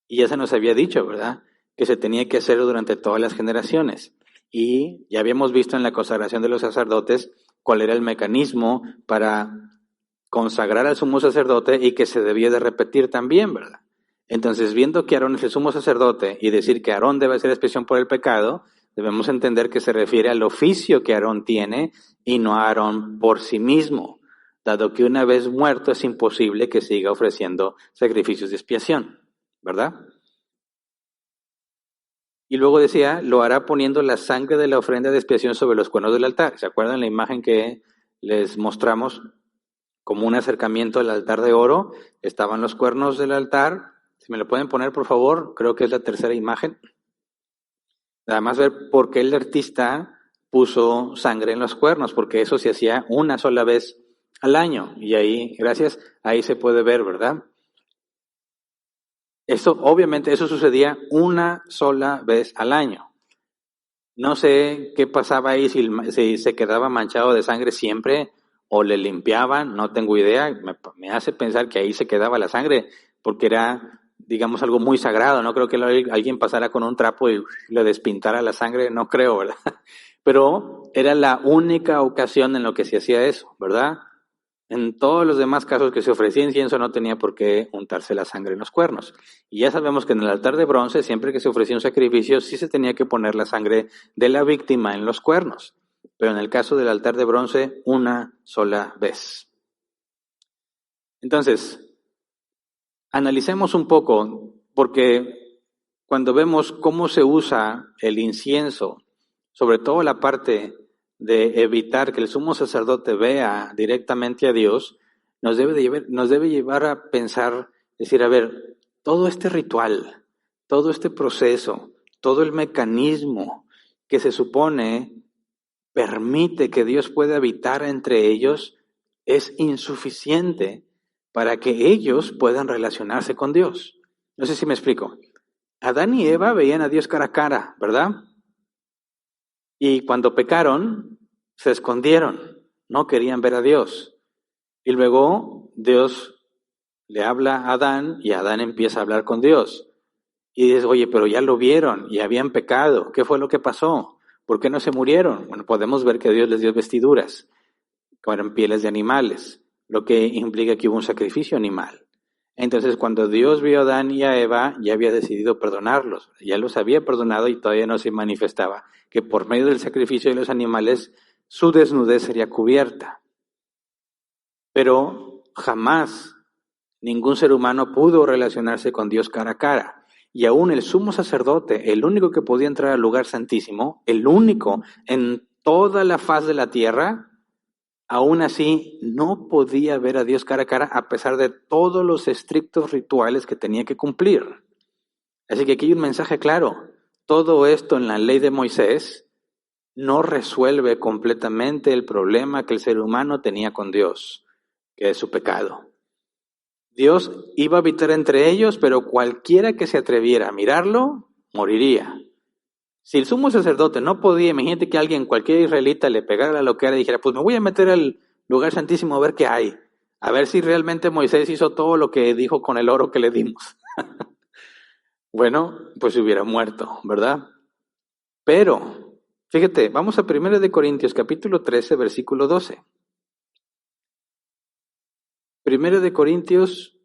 Y ya se nos había dicho, ¿verdad?, que se tenía que hacer durante todas las generaciones. Y ya habíamos visto en la consagración de los sacerdotes cuál era el mecanismo para consagrar al sumo sacerdote y que se debía de repetir también, ¿verdad? Entonces, viendo que Aarón es el sumo sacerdote y decir que Aarón debe hacer expiación por el pecado, debemos entender que se refiere al oficio que Aarón tiene y no a Aarón por sí mismo, dado que una vez muerto es imposible que siga ofreciendo sacrificios de expiación, ¿verdad? Y luego decía, lo hará poniendo la sangre de la ofrenda de expiación sobre los cuernos del altar. ¿Se acuerdan la imagen que les mostramos? Como un acercamiento al altar de oro, estaban los cuernos del altar. Si me lo pueden poner, por favor, creo que es la tercera imagen. Además, ver por qué el artista puso sangre en los cuernos, porque eso se hacía una sola vez al año. Y ahí, gracias, ahí se puede ver, ¿verdad? Obviamente, eso sucedía una sola vez al año. No sé qué pasaba ahí, si se quedaba manchado de sangre siempre o le limpiaban, no tengo idea. Me hace pensar que ahí se quedaba la sangre porque era, digamos, algo muy sagrado. No creo que alguien pasara con un trapo y le despintara la sangre, no creo, ¿verdad? Pero era la única ocasión en la que se hacía eso, ¿verdad? En todos los demás casos que se ofrecía incienso no tenía por qué untarse la sangre en los cuernos. Y ya sabemos que en el altar de bronce, siempre que se ofrecía un sacrificio, sí se tenía que poner la sangre de la víctima en los cuernos. Pero en el caso del altar de bronce, una sola vez. Entonces, analicemos un poco, porque cuando vemos cómo se usa el incienso, sobre todo la parte de evitar que el sumo sacerdote vea directamente a Dios, nos debe llevar a pensar, decir, a ver, todo este ritual, todo este proceso, todo el mecanismo que se supone permite que Dios pueda habitar entre ellos, es insuficiente para que ellos puedan relacionarse con Dios. No sé si me explico. Adán y Eva veían a Dios cara a cara, ¿verdad? Y cuando pecaron, se escondieron, no querían ver a Dios. Y luego Dios le habla a Adán y Adán empieza a hablar con Dios. Y dice, oye, pero ya lo vieron y habían pecado. ¿Qué fue lo que pasó? ¿Por qué no se murieron? Bueno, podemos ver que Dios les dio vestiduras, que eran pieles de animales, lo que implica que hubo un sacrificio animal. Entonces, cuando Dios vio a Adán y a Eva, ya había decidido perdonarlos. Ya los había perdonado y todavía no se manifestaba que por medio del sacrificio de los animales, su desnudez sería cubierta. Pero jamás ningún ser humano pudo relacionarse con Dios cara a cara. Y aún el sumo sacerdote, el único que podía entrar al lugar santísimo, el único en toda la faz de la tierra, aún así no podía ver a Dios cara a cara a pesar de todos los estrictos rituales que tenía que cumplir. Así que aquí hay un mensaje claro. Todo esto en la ley de Moisés no resuelve completamente el problema que el ser humano tenía con Dios, que es su pecado. Dios iba a habitar entre ellos, pero cualquiera que se atreviera a mirarlo, moriría. Si el sumo sacerdote no podía, imagínate que alguien, cualquier israelita, le pegara la loquera y dijera, pues me voy a meter al lugar santísimo a ver qué hay, a ver si realmente Moisés hizo todo lo que dijo con el oro que le dimos. Bueno, pues se hubiera muerto, ¿verdad? Pero, fíjate, vamos a 1 de Corintios, capítulo 13, versículo 12. 1 de Corintios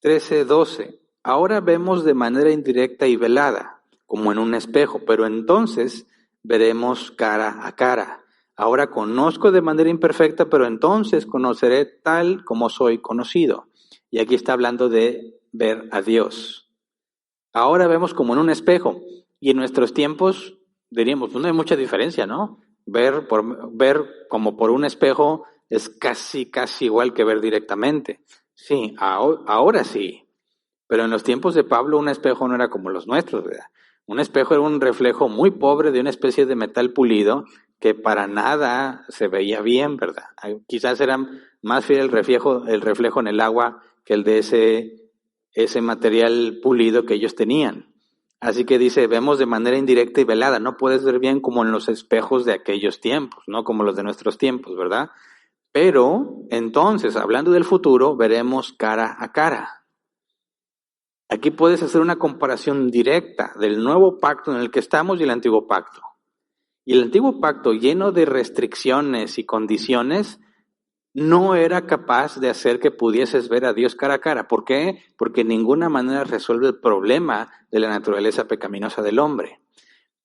13, 12. Ahora vemos de manera indirecta y velada, como en un espejo, pero entonces veremos cara a cara. Ahora conozco de manera imperfecta, pero entonces conoceré tal como soy conocido. Y aquí está hablando de ver a Dios. Ahora vemos como en un espejo, y en nuestros tiempos diríamos, pues no hay mucha diferencia, ¿no? Ver como por un espejo es casi igual que ver directamente. Sí, ahora sí. Pero en los tiempos de Pablo un espejo no era como los nuestros, ¿verdad? Un espejo era un reflejo muy pobre de una especie de metal pulido que para nada se veía bien, ¿verdad? Quizás era más fiel el reflejo en el agua que el de ese material pulido que ellos tenían. Así que dice, vemos de manera indirecta y velada. No puedes ver bien como en los espejos de aquellos tiempos, no como los de nuestros tiempos, ¿verdad? Pero entonces, hablando del futuro, veremos cara a cara. Aquí puedes hacer una comparación directa del nuevo pacto en el que estamos y el antiguo pacto. Y el antiguo pacto, lleno de restricciones y condiciones, no era capaz de hacer que pudieses ver a Dios cara a cara. ¿Por qué? Porque en ninguna manera resuelve el problema de la naturaleza pecaminosa del hombre.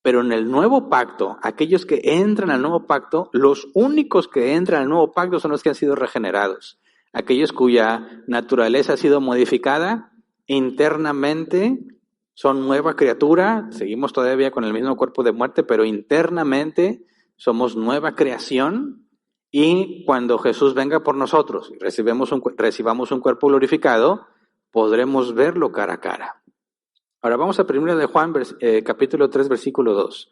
Pero en el nuevo pacto, aquellos que entran al nuevo pacto, los únicos que entran al nuevo pacto son los que han sido regenerados. Aquellos cuya naturaleza ha sido modificada internamente, son nueva criatura, seguimos todavía con el mismo cuerpo de muerte, pero internamente somos nueva creación. Y cuando Jesús venga por nosotros y recibamos un cuerpo glorificado, podremos verlo cara a cara. Ahora vamos a 1 de Juan, capítulo 3, versículo 2.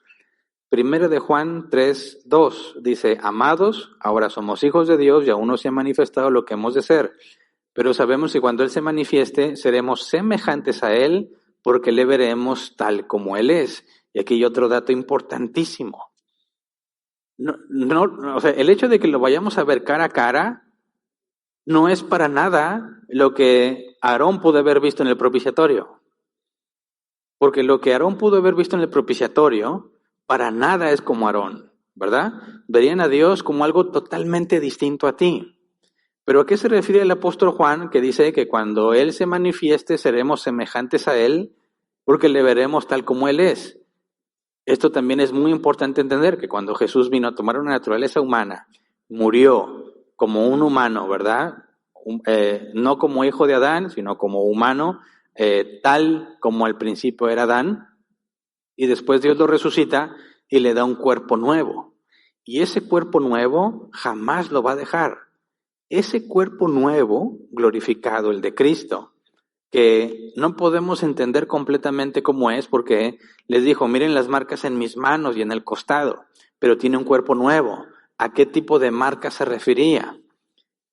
1 de Juan 3, 2 dice, amados, ahora somos hijos de Dios y aún no se ha manifestado lo que hemos de ser. Pero sabemos que cuando Él se manifieste, seremos semejantes a Él porque le veremos tal como Él es. Y aquí hay otro dato importantísimo. O sea, el hecho de que lo vayamos a ver cara a cara no es para nada lo que Aarón pudo haber visto en el propiciatorio. Porque lo que Aarón pudo haber visto en el propiciatorio, para nada es como Aarón, ¿verdad? Verían a Dios como algo totalmente distinto a ti. Pero ¿a qué se refiere el apóstol Juan que dice que cuando Él se manifieste seremos semejantes a Él porque le veremos tal como Él es? Esto también es muy importante entender, que cuando Jesús vino a tomar una naturaleza humana, murió como un humano, ¿verdad? No como hijo de Adán, sino como humano, tal como al principio era Adán, y después Dios lo resucita y le da un cuerpo nuevo. Y ese cuerpo nuevo jamás lo va a dejar. Ese cuerpo nuevo, glorificado, el de Cristo, que no podemos entender completamente cómo es, porque les dijo, miren las marcas en mis manos y en el costado, pero tiene un cuerpo nuevo. ¿A qué tipo de marca se refería?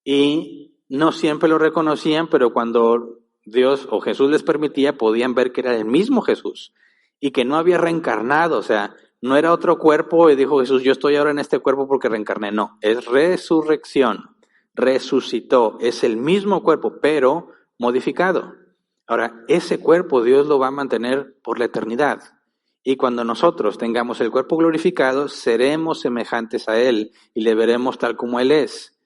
Y no siempre lo reconocían, pero cuando Dios o Jesús les permitía, podían ver que era el mismo Jesús y que no había reencarnado, o sea, no era otro cuerpo y dijo Jesús, yo estoy ahora en este cuerpo porque reencarné. No, es resurrección, resucitó, es el mismo cuerpo, pero modificado. Ahora, ese cuerpo Dios lo va a mantener por la eternidad. Y cuando nosotros tengamos el cuerpo glorificado, seremos semejantes a Él y le veremos tal como Él es.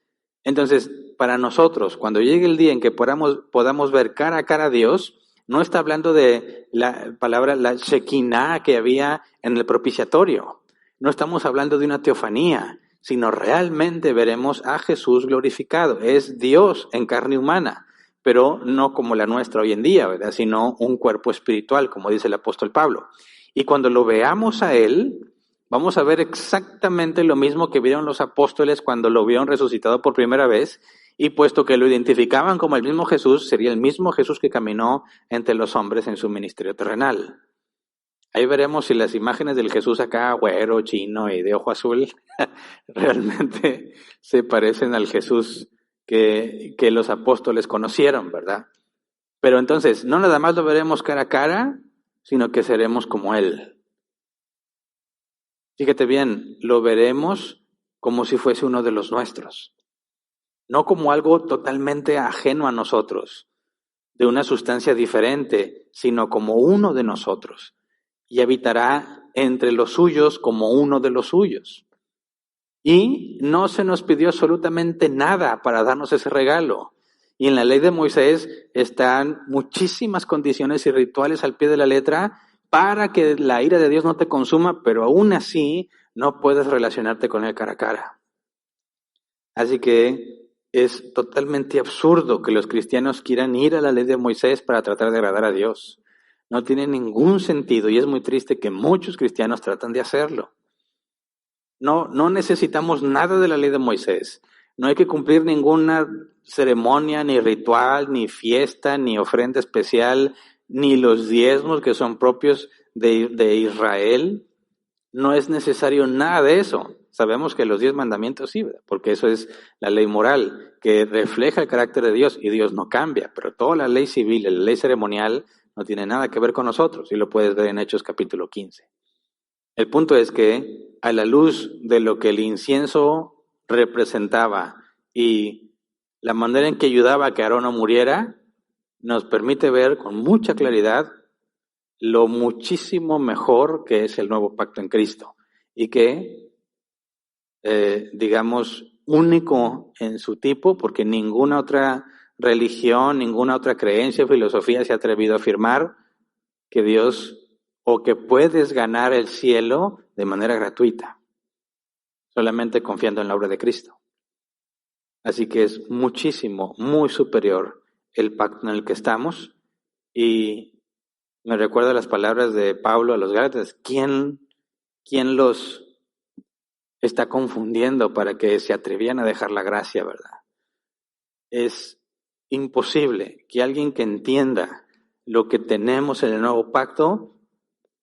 Entonces, para nosotros, cuando llegue el día en que podamos ver cara a cara a Dios, no está hablando de la palabra, la Shekinah que había en el propiciatorio. No estamos hablando de una teofanía, sino realmente veremos a Jesús glorificado. Es Dios en carne humana, pero no como la nuestra hoy en día, ¿verdad? Sino un cuerpo espiritual, como dice el apóstol Pablo. Y cuando lo veamos a Él, vamos a ver exactamente lo mismo que vieron los apóstoles cuando lo vieron resucitado por primera vez, y puesto que lo identificaban como el mismo Jesús, sería el mismo Jesús que caminó entre los hombres en su ministerio terrenal. Ahí veremos si las imágenes del Jesús acá, güero, chino y de ojo azul, realmente se parecen al Jesús que los apóstoles conocieron, ¿verdad? Pero entonces, no nada más lo veremos cara a cara, sino que seremos como Él. Fíjate bien, lo veremos como si fuese uno de los nuestros, no como algo totalmente ajeno a nosotros, de una sustancia diferente, sino como uno de nosotros, y habitará entre los suyos como uno de los suyos. Y no se nos pidió absolutamente nada para darnos ese regalo. Y en la ley de Moisés están muchísimas condiciones y rituales al pie de la letra para que la ira de Dios no te consuma, pero aún así no puedes relacionarte con Él cara a cara. Así que es totalmente absurdo que los cristianos quieran ir a la ley de Moisés para tratar de agradar a Dios. No tiene ningún sentido y es muy triste que muchos cristianos tratan de hacerlo. No necesitamos nada de la ley de Moisés. No hay que cumplir ninguna ceremonia, ni ritual, ni fiesta, ni ofrenda especial, ni los diezmos que son propios de Israel. No es necesario nada de eso. Sabemos que los 10 mandamientos sí, ¿verdad? Porque eso es la ley moral, que refleja el carácter de Dios, y Dios no cambia. Pero toda la ley civil, la ley ceremonial, no tiene nada que ver con nosotros, y lo puedes ver en Hechos capítulo 15. El punto es que, a la luz de lo que el incienso representaba y la manera en que ayudaba a que Aarón no muriera, nos permite ver con mucha claridad lo muchísimo mejor que es el nuevo pacto en Cristo, y que, digamos, único en su tipo, porque ninguna otra religión, ninguna otra creencia o filosofía se ha atrevido a afirmar que Dios, o que puedes ganar el cielo de manera gratuita, solamente confiando en la obra de Cristo. Así que es muchísimo, muy superior el pacto en el que estamos. Y me recuerda las palabras de Pablo a los Gálatas: ¿Quién los está confundiendo para que se atrevían a dejar la gracia, verdad? Es imposible que alguien que entienda lo que tenemos en el nuevo pacto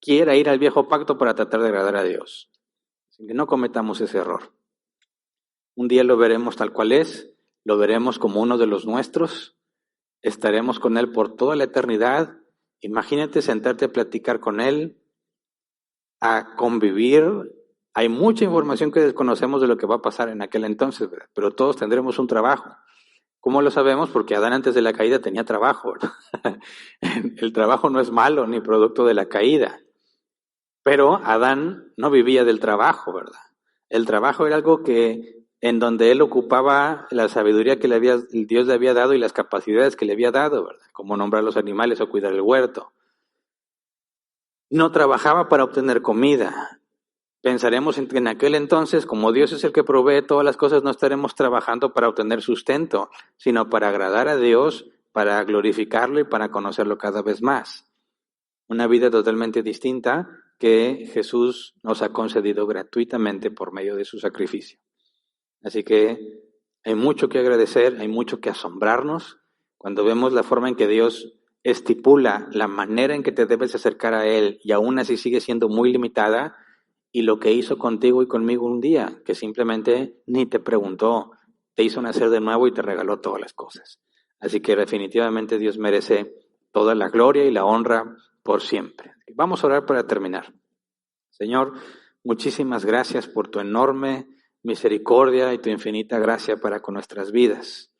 quiera ir al viejo pacto para tratar de agradar a Dios. Así que no cometamos ese error. Un día lo veremos tal cual es, lo veremos como uno de los nuestros, estaremos con Él por toda la eternidad. Imagínate sentarte a platicar con Él, a convivir. Hay mucha información que desconocemos de lo que va a pasar en aquel entonces, ¿verdad? Pero todos tendremos un trabajo. ¿Cómo lo sabemos? Porque Adán antes de la caída tenía trabajo, ¿verdad? El trabajo no es malo ni producto de la caída. Pero Adán no vivía del trabajo, ¿verdad? El trabajo era algo en donde él ocupaba la sabiduría que Dios le había dado y las capacidades que le había dado, ¿verdad? Como nombrar los animales o cuidar el huerto. No trabajaba para obtener comida. Pensaremos que en aquel entonces, como Dios es el que provee todas las cosas, no estaremos trabajando para obtener sustento, sino para agradar a Dios, para glorificarlo y para conocerlo cada vez más. Una vida totalmente distinta que Jesús nos ha concedido gratuitamente por medio de su sacrificio. Así que hay mucho que agradecer, hay mucho que asombrarnos cuando vemos la forma en que Dios estipula la manera en que te debes acercar a Él, y aún así sigue siendo muy limitada, y lo que hizo contigo y conmigo un día, que simplemente ni te preguntó, te hizo nacer de nuevo y te regaló todas las cosas. Así que definitivamente Dios merece toda la gloria y la honra por siempre. Vamos a orar para terminar. Señor, muchísimas gracias por tu enorme misericordia y tu infinita gracia para con nuestras vidas.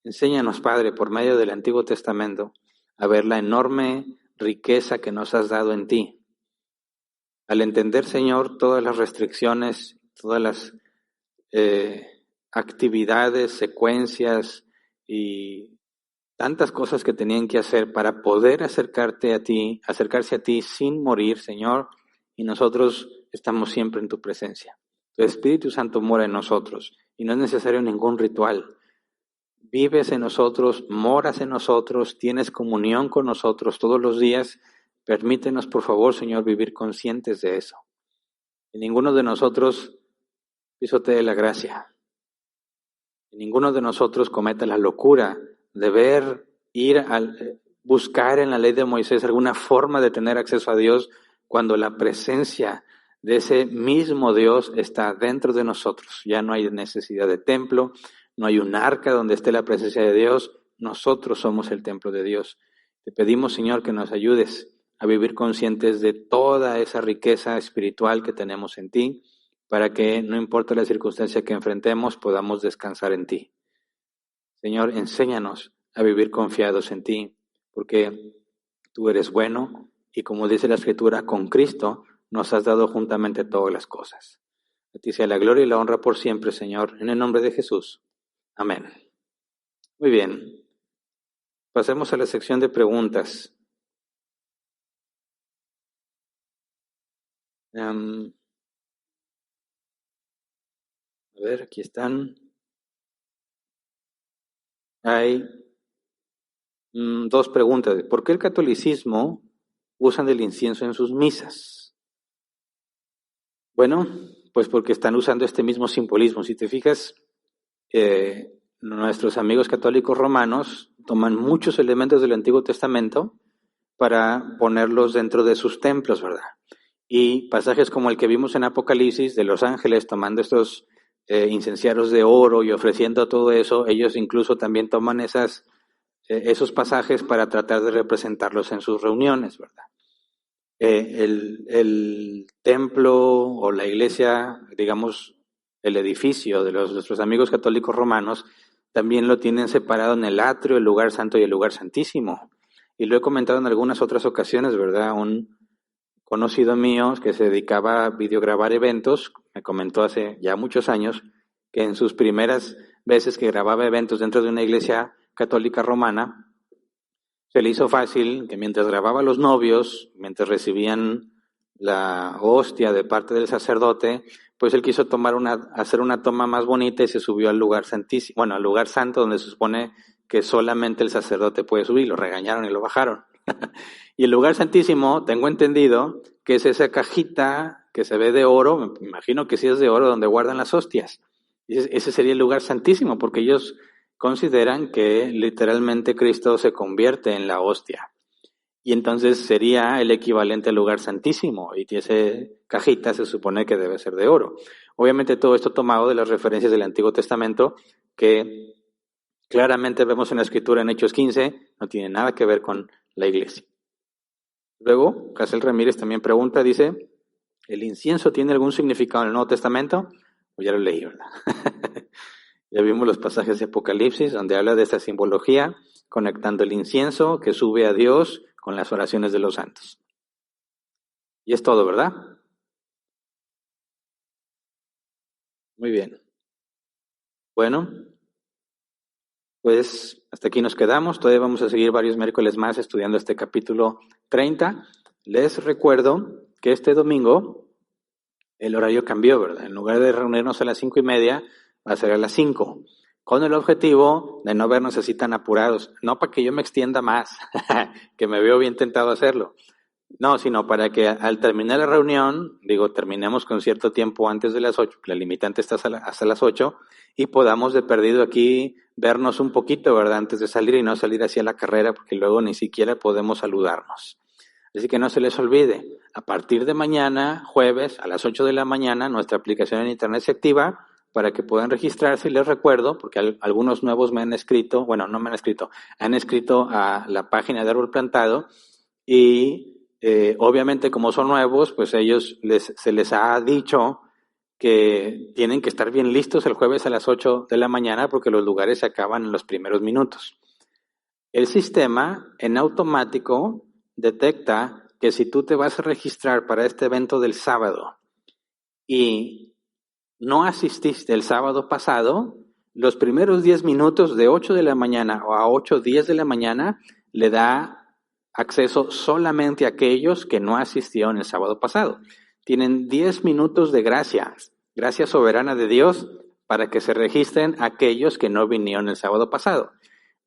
Enséñanos, Padre, por medio del Antiguo Testamento, a ver la enorme riqueza que nos has dado en ti. Al entender, Señor, todas las restricciones, todas las actividades, secuencias y tantas cosas que tenían que hacer para poder acercarse a ti sin morir, Señor, y nosotros estamos siempre en tu presencia. Tu Espíritu Santo mora en nosotros y no es necesario ningún ritual. Vives en nosotros, moras en nosotros, tienes comunión con nosotros todos los días. Permítenos, por favor, Señor, vivir conscientes de eso. Y ninguno de nosotros pisotee la gracia. Y ninguno de nosotros cometa la locura de buscar en la ley de Moisés alguna forma de tener acceso a Dios cuando la presencia de ese mismo Dios está dentro de nosotros. Ya no hay necesidad de templo, no hay un arca donde esté la presencia de Dios. Nosotros somos el templo de Dios. Te pedimos, Señor, que nos ayudes a vivir conscientes de toda esa riqueza espiritual que tenemos en ti, para que, no importa la circunstancia que enfrentemos, podamos descansar en ti. Señor, enséñanos a vivir confiados en ti, porque tú eres bueno y, como dice la Escritura, con Cristo nos has dado juntamente todas las cosas. A ti sea la gloria y la honra por siempre, Señor, en el nombre de Jesús. Amén. Muy bien. Pasemos a la sección de preguntas. A ver, aquí están. Hay dos preguntas. ¿Por qué el catolicismo usan el incienso en sus misas? Bueno, Pues porque están usando este mismo simbolismo. Si te fijas, nuestros amigos católicos romanos toman muchos elementos del Antiguo Testamento para ponerlos dentro de sus templos, ¿verdad? Y pasajes como el que vimos en Apocalipsis de los ángeles tomando estos incenciarios de oro y ofreciendo todo eso, ellos incluso también toman esos pasajes para tratar de representarlos en sus reuniones, ¿verdad? El templo o la iglesia, digamos, el edificio de nuestros amigos católicos romanos, también lo tienen separado en el atrio, el lugar santo y el lugar santísimo. Y lo he comentado en algunas otras ocasiones, ¿verdad? Un conocido mío que se dedicaba a videograbar eventos, me comentó hace ya muchos años que en sus primeras veces que grababa eventos dentro de una iglesia católica romana, se le hizo fácil que mientras grababa a los novios, mientras recibían la hostia de parte del sacerdote, pues él quiso hacer una toma más bonita y se subió al lugar santísimo, bueno, al lugar santo donde se supone que solamente el sacerdote puede subir. Lo regañaron y lo bajaron. Y el lugar santísimo, tengo entendido que es esa cajita que se ve de oro, me imagino que sí es de oro, donde guardan las hostias. Ese sería el lugar santísimo, porque ellos consideran que literalmente Cristo se convierte en la hostia. Y entonces sería el equivalente al lugar santísimo, y esa cajita se supone que debe ser de oro. Obviamente todo esto tomado de las referencias del Antiguo Testamento, que claramente vemos en la Escritura en Hechos 15, no tiene nada que ver con la iglesia. Luego, Casel Ramírez también pregunta, dice, ¿el incienso tiene algún significado en el Nuevo Testamento? Pues ya lo leí, ¿verdad? Ya vimos los pasajes de Apocalipsis donde habla de esta simbología, conectando el incienso que sube a Dios con las oraciones de los santos. Y es todo, ¿verdad? Muy bien. Bueno, pues hasta aquí nos quedamos. Todavía vamos a seguir varios miércoles más estudiando este capítulo 30. Les recuerdo que este domingo el horario cambió, ¿verdad? En lugar de reunirnos a las 5:30, va a ser a las 5, con el objetivo de no vernos así tan apurados. No para que yo me extienda más, que me veo bien tentado a hacerlo. No, sino para que al terminar la reunión, terminemos con cierto tiempo antes de las 8, la limitante está hasta las 8, y podamos de perdido aquí vernos un poquito, ¿verdad? Antes de salir y no salir hacia la carrera, porque luego ni siquiera podemos saludarnos. Así que no se les olvide, a partir de mañana, jueves, a las 8 de la mañana, nuestra aplicación en internet se activa para que puedan registrarse. Y les recuerdo, porque algunos nuevos me han escrito, bueno, no me han escrito, han escrito a la página de Árbol Plantado y obviamente como son nuevos, pues ellos se les ha dicho que tienen que estar bien listos el jueves a las 8 de la mañana porque los lugares se acaban en los primeros minutos. El sistema en automático detecta que si tú te vas a registrar para este evento del sábado y no asististe el sábado pasado, los primeros 10 minutos de 8 de la mañana o a 8:10 de la mañana le da acceso solamente a aquellos que no asistieron el sábado pasado. Tienen 10 minutos de gracia soberana de Dios para que se registren aquellos que no vinieron el sábado pasado.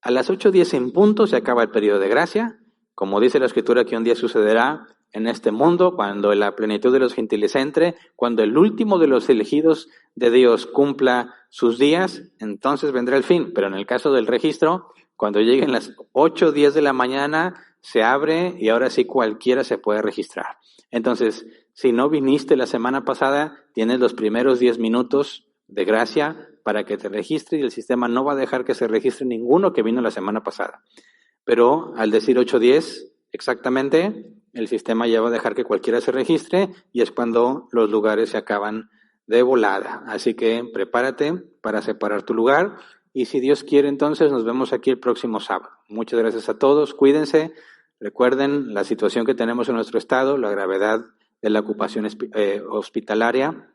A las 8:10 en punto se acaba el periodo de gracia. Como dice la Escritura que un día sucederá en este mundo, cuando la plenitud de los gentiles entre, cuando el último de los elegidos de Dios cumpla sus días, entonces vendrá el fin. Pero en el caso del registro, cuando lleguen las 8:10 de la mañana, se abre y ahora sí cualquiera se puede registrar. Entonces, si no viniste la semana pasada, tienes los primeros 10 minutos de gracia para que te registres y el sistema no va a dejar que se registre ninguno que vino la semana pasada. Pero al decir 8:10 exactamente, el sistema ya va a dejar que cualquiera se registre y es cuando los lugares se acaban de volada. Así que prepárate para separar tu lugar y si Dios quiere entonces nos vemos aquí el próximo sábado. Muchas gracias a todos, cuídense, recuerden la situación que tenemos en nuestro estado, la gravedad de la ocupación hospitalaria,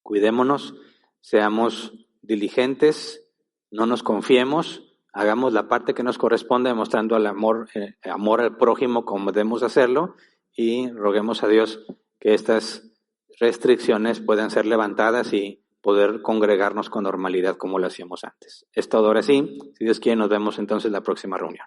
cuidémonos, seamos diligentes, no nos confiemos, hagamos la parte que nos corresponde demostrando el amor al prójimo como debemos hacerlo y roguemos a Dios que estas restricciones puedan ser levantadas y poder congregarnos con normalidad como lo hacíamos antes. Es todo ahora sí. Si Dios quiere, nos vemos entonces en la próxima reunión.